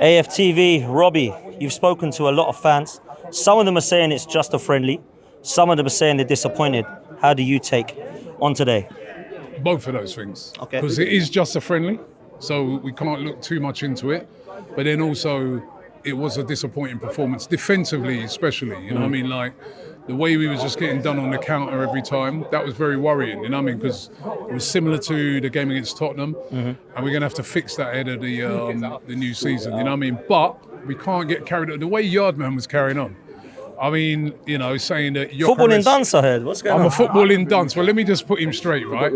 AFTV, Robbie, you've spoken to a lot of fans. Some of them are saying it's just a friendly. Some of them are saying they're disappointed. How do you take on today? Both of those things. Okay. Because it is just a friendly, so we can't look too much into it. But then also, it was a disappointing performance, defensively especially. You know what I mean? Like, the way we was just getting done on the counter every time, that was very worrying, you know what I mean? Because it was similar to the game against Tottenham, and we're going to have to fix that ahead of the new season, you know what I mean? But we can't get carried on. The way Yardman was carrying on, I mean, you know, saying that Footballing dunce, I heard. What's going on? I'm a footballing dunce. Well, let me just put him straight, right?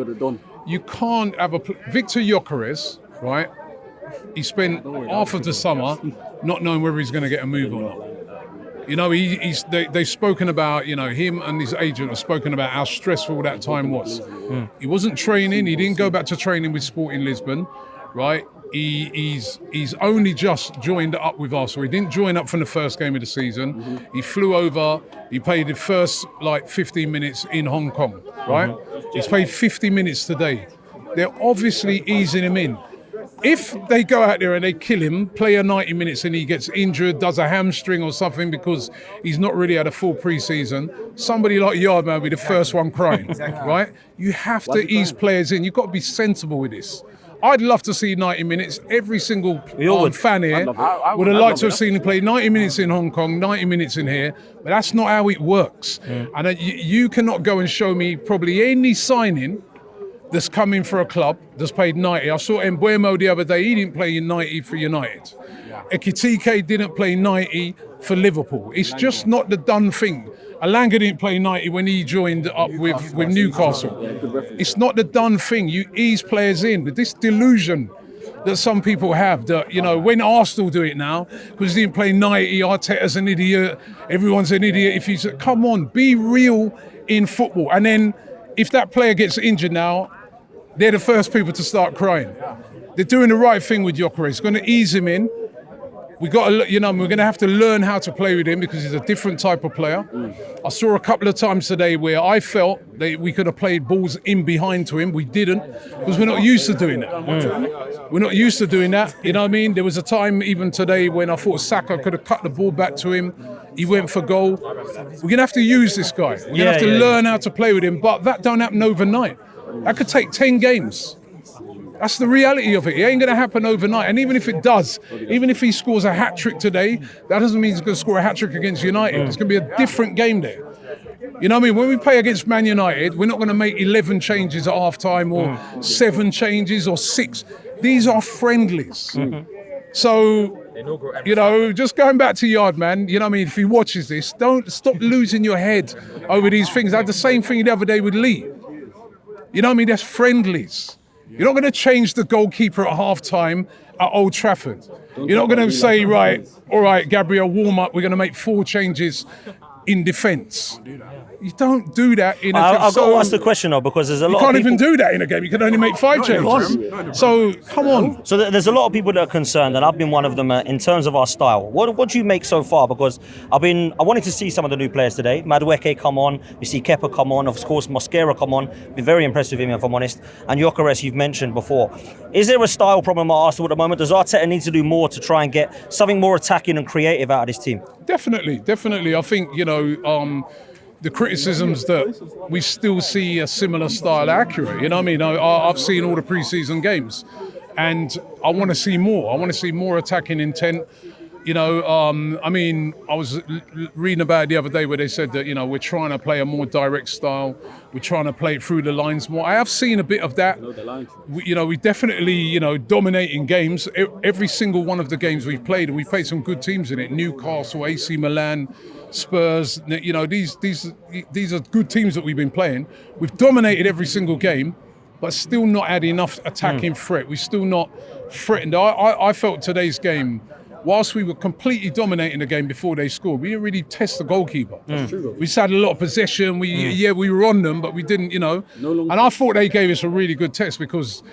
You can't have Victor Gyökeres, right? He spent half of the summer not knowing whether he's going to get a move or not. You know, they've spoken about, you know, him and his agent have spoken about how stressful that time was. He wasn't training. He didn't go back to training with Sporting Lisbon, right? He's only just joined up with us, so he didn't join up from the first game of the season. He flew over. He played the first 15 minutes in Hong Kong, right? He's played 50 minutes today. They're obviously easing him in. If they go out there and they kill him, play a 90 minutes and he gets injured, does a hamstring or something because he's not really had a full pre-season, somebody like Yardman will be the first one crying, right? You have to ease players in. You've got to be sensible with this. I'd love to see 90 minutes. Every single fan here would have liked to have seen him play 90 minutes in Hong Kong, 90 minutes in here, but that's not how it works. And you cannot go and show me probably any signing that's coming for a club that's paid 90. I saw Mbuemo the other day, he didn't play 90 for United. Ekitike didn't play 90 for Liverpool. It's just not the done thing. Alanga didn't play 90 when he joined up with Newcastle. It's not the done thing. You ease players in. But this delusion that some people have that, you know, when Arsenal do it now, because he didn't play 90, Arteta's an idiot, everyone's an idiot. If you say, come on, be real in football. And then if that player gets injured now, they're the first people to start crying. They're doing the right thing with Gyökeres. It's going to ease him in. We're going to have to learn how to play with him because he's a different type of player. I saw a couple of times today where I felt that we could have played balls in behind to him. We didn't because we're not used to doing that. We're not used to doing that. You know what I mean? There was a time even today when I thought Saka could have cut the ball back to him. He went for goal. We're going to have to use this guy. We're going to have to learn how to play with him. But that don't happen overnight. That could take 10 games. That's the reality of it. It ain't going to happen overnight. And even if it does, even if he scores a hat-trick today, that doesn't mean he's going to score a hat-trick against United. It's going to be a different game there. You know what I mean? When we play against Man United, we're not going to make 11 changes at half-time or 7 changes or 6. These are friendlies. So, you know, just going back to Yardman, you know what I mean? If he watches this, don't stop losing your head over these things. I had the same thing the other day with Lee. You know what I mean? That's friendlies. You're not going to change the goalkeeper at half-time at Old Trafford. You're not going to say, right, all right, Gabriel, warm up. We're going to make 4 changes in defence. You don't do that in a game. I've got to ask the question though, because there's a lot of people... You can't even do that in a game. You can only make 5 changes. So, come on. So there's a lot of people that are concerned, and I've been one of them in terms of our style. What do you make so far? Because I wanted to see some of the new players today. Madueke come on. We see Kepa come on. Of course, Mosquera come on. Been very impressed with him, if I'm honest. And Gyökeres, you've mentioned before. Is there a style problem at Arsenal at the moment? Does Arteta need to do more to try and get something more attacking and creative out of this team? Definitely. I think, you know... the criticisms that we still see a similar style accurate. You know what I mean? I've seen all the pre-season games and I want to see more. I want to see more attacking intent. You know, I mean, I was reading about it the other day where they said that, you know, we're trying to play a more direct style. We're trying to play it through the lines more. I have seen a bit of that. We definitely, you know, dominating games. Every single one of the games we've played, and we've played some good teams in it. Newcastle, AC Milan, Spurs, you know, these are good teams that we've been playing. We've dominated every single game, but still not had enough attacking threat. We're still not threatened. I felt today's game, whilst we were completely dominating the game before they scored, we didn't really test the goalkeeper. We just had a lot of possession. We were on them, but we didn't, you know. And I thought they gave us a really good test because,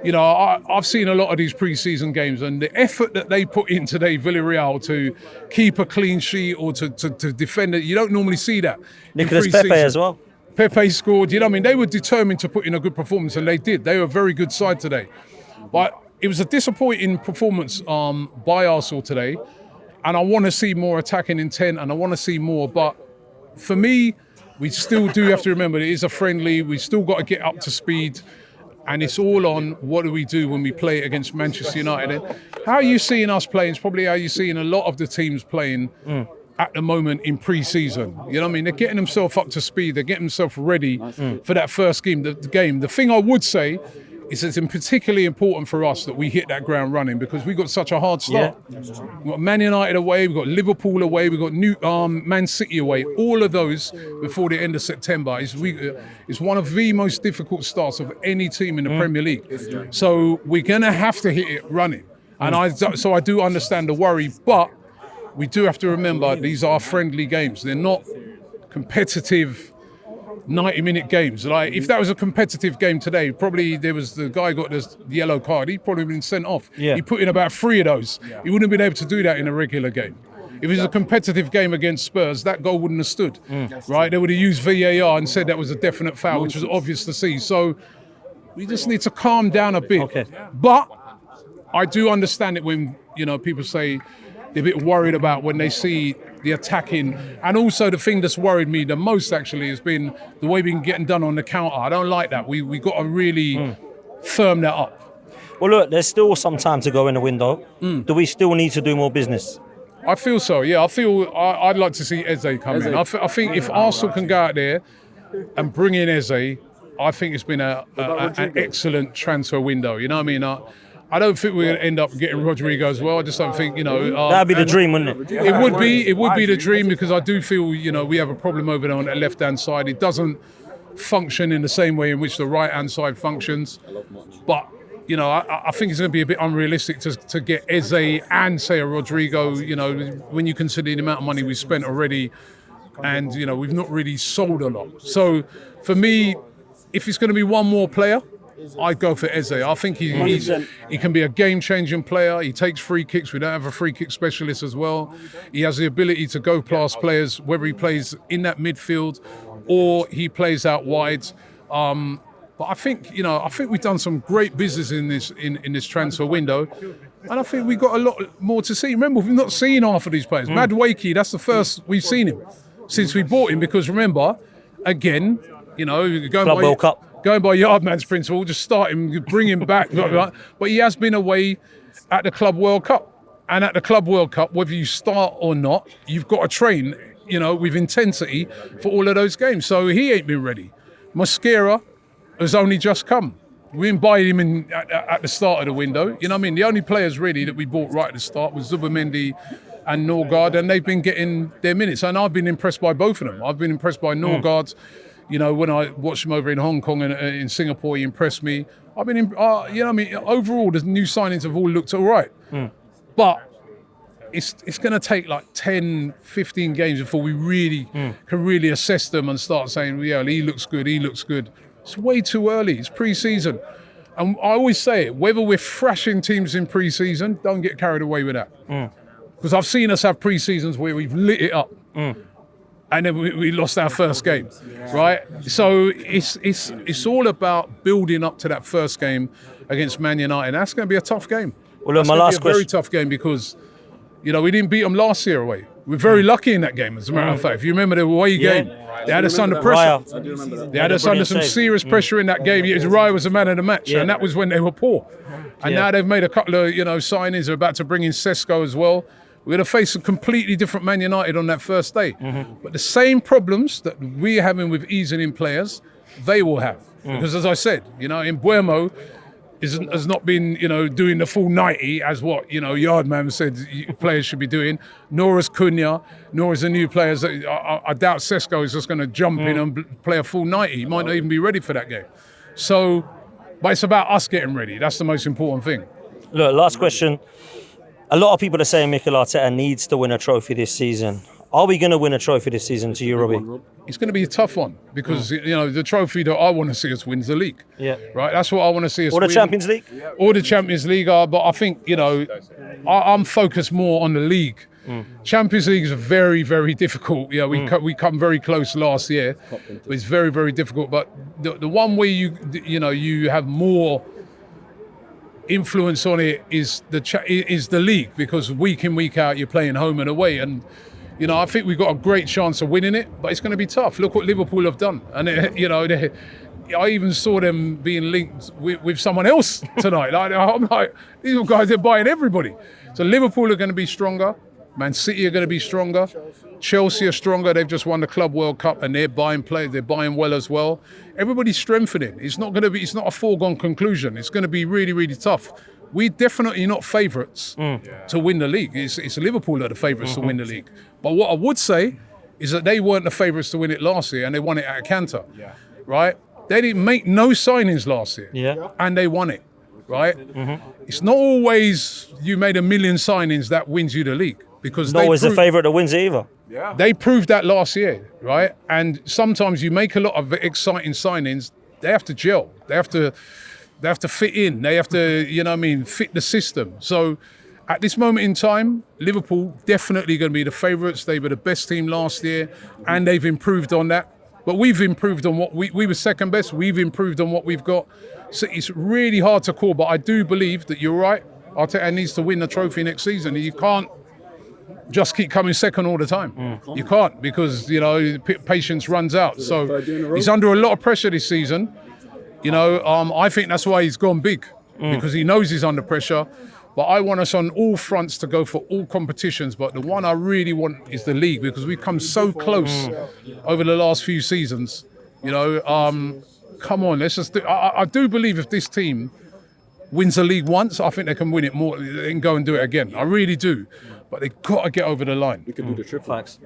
you know, I've seen a lot of these pre-season games and the effort that they put in today, Villarreal, to keep a clean sheet or to defend it, you don't normally see that. Nicolas Pepe as well. Pepe scored, you know what I mean? They were determined to put in a good performance and they did. They were a very good side today. But it was a disappointing performance by Arsenal today, and I want to see more attacking intent, and I want to see more. But for me, we still do have to remember it is a friendly. We still got to get up to speed, and it's all on what do we do when we play against Manchester United. And how are you seeing us playing? It's probably how you're seeing a lot of the teams playing at the moment in pre-season. You know what I mean? They're getting themselves up to speed. They're getting themselves ready for that first game. The game. The thing I would say is it's particularly important for us that we hit that ground running because we got such a hard start. We've got Man United away, we've got Liverpool away, we've got Man City away. All of those before the end of September is one of the most difficult starts of any team in the Premier League. So we're going to have to hit it running. And I do understand the worry, but we do have to remember these are friendly games. They're not competitive 90-minute games. Like if that was a competitive game today, probably there was the guy got the yellow card. He'd probably been sent off. He put in about 3 of those. He wouldn't have been able to do that in a regular game. If it was a competitive game against Spurs, that goal wouldn't have stood. Right? They would have used VAR and said that was a definite foul, which was obvious to see. So we just need to calm down a bit. Okay. But I do understand it when people say they're a bit worried about when they see the attacking. And also the thing that's worried me the most actually has been the way we've been getting done on the counter. I don't like that. We got to really firm that up. Well, look, there's still some time to go in the window. Do we still need to do more business? I feel so, yeah. I'd like to see Eze come in. I think if Arsenal can go out there and bring in Eze, I think it's been an excellent transfer window. You know what I mean? I don't think we're going to end up getting Rodrigo as well. I just don't think, that'd be the dream, wouldn't it? It would be the dream because I do feel, we have a problem over there on the left-hand side. It doesn't function in the same way in which the right-hand side functions. But, I think it's going to be a bit unrealistic to get Eze and, say, a Rodrigo, when you consider the amount of money we've spent already and, we've not really sold a lot. So, for me, if it's going to be one more player, I'd go for Eze. I think he can be a game-changing player. He takes free kicks. We don't have a free kick specialist as well. He has the ability to go past players, whether he plays in that midfield or he plays out wide. But I think we've done some great business in this transfer window, and I think we've got a lot more to see. Remember, we've not seen half of these players. Madueke, that's the first we've seen him since we bought him. Because remember, again, Club World Cup. Going by Yardman's principle, just start him, bring him back. But he has been away at the Club World Cup. And at the Club World Cup, whether you start or not, you've got to train, with intensity for all of those games. So he ain't been ready. Mosquera has only just come. We didn't buy him in at the start of the window. You know what I mean? The only players really that we bought right at the start was Zubimendi and Norgard, and they've been getting their minutes. And I've been impressed by both of them. I've been impressed by Norgard. When I watched him over in Hong Kong and in Singapore, he impressed me. I've been, overall, the new signings have all looked all right. But it's going to take like 10, 15 games before we really can really assess them and start saying, yeah, he looks good. It's way too early. It's pre-season. And I always say it, whether we're thrashing teams in pre-season, don't get carried away with that. Because I've seen us have pre-seasons where we've lit it up. And then we lost our first game, right? So it's all about building up to that first game against Man United. That's going to be a tough game. Well, look, my last question. Very tough game because, we didn't beat them last year away. We're very lucky in that game, as a matter of fact. If you remember the away game, they had us under pressure. They had us under some serious pressure in that game. Raya was the man of the match, and that was when they were poor. And now they've made a couple of signings. They're about to bring in Sesko as well. We're going to face a completely different Man United on that first day. But the same problems that we're having with easing in players, they will have. Because as I said, Mbuemo has not been, doing the full 90 as what, Yardman said players should be doing, nor is Cunha, nor is the new players. I doubt Sesko is just going to jump in and play a full 90. He might not even be ready for that game. So, but it's about us getting ready. That's the most important thing. Look, last question. A lot of people are saying Mikel Arteta needs to win a trophy this season. Are we going to win a trophy this season to you, Robbie? It's going to be a tough one because, the trophy that I want to see us win is the league. Yeah. Right? That's what I want to see us win. Or the Champions League? Or the Champions League. But I think, I'm focused more on the league. Champions League is very, very difficult. Yeah, we come very close last year. But it's very, very difficult. But the one where you have more influence on it is the league, because week in, week out you're playing home and away, and you know, I think we've got a great chance of winning it, but it's going to be tough. Look what Liverpool have done, and I even saw them being linked with someone else tonight. I'm like, these guys are buying everybody. So Liverpool are going to be stronger. Man City are going to be stronger. Chelsea are stronger. They've just won the Club World Cup and they're buying players. They're buying well as well. Everybody's strengthening. It's not a foregone conclusion. It's going to be really, really tough. We're definitely not favourites to win the league. It's Liverpool that are the favourites to win the league. But what I would say is that they weren't the favourites to win it last year, and they won it at a canter, right? They didn't make no signings last year, and they won it, right? It's not always you made a million signings that wins you the league, because not always the favourite that wins it either. They proved that last year, right? And sometimes you make a lot of exciting signings, they have to gel, they have to fit in, they have to, you know what I mean, fit the system. So at this moment in time, Liverpool definitely going to be the favourites. They were the best team last year, and they've improved on that. But we've improved on what we were second best. We've improved on what we've got. So it's really hard to call, but I do believe that you're right. Arteta needs to win the trophy next season. You can't just keep coming second all the time. You can't, because, you know, patience runs out. So he's under a lot of pressure this season. You know, I think that's why he's gone big, because he knows he's under pressure. But I want us on all fronts to go for all competitions. But the one I really want is the league, because we've come so close over the last few seasons. You know, come on, let's just I do believe if this team wins the league once, I think they can win it more. They can go and do it again. I really do. But they've got to get over the line. We can do the triple. Facts.